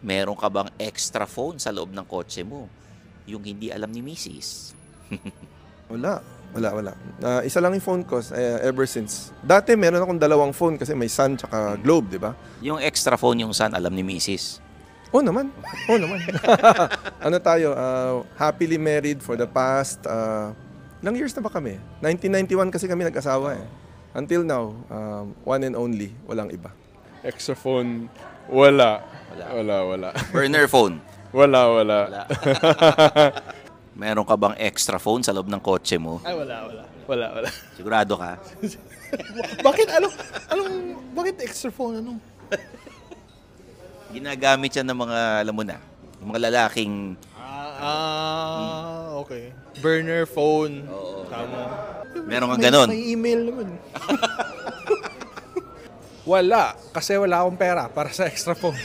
Meron ka bang extra phone sa loob ng kotse mo? Yung hindi alam ni Mrs. Wala. Isa lang yung phone ko ever since. Dati meron akong dalawang phone kasi may Sun tsaka Globe, di ba? Yung extra phone yung Sun, alam ni Mrs. Oo naman. Ano tayo, happily married for the past, ilang years na ba kami? 1991 kasi kami nag-asawa eh. Until now, one and only, walang iba. Extra phone, wala. Burner phone. Wala. Meron ka bang extra phone sa loob ng kotse mo? Ay, wala. Sigurado ka? Bakit? Bakit extra phone? Ginagamit yan ng mga, alam mo na, yung mga lalaking... Okay. Burner phone. Oo. Tama. Meron kang ganon. May email naman. Wala. Kasi wala akong pera para sa extra phone.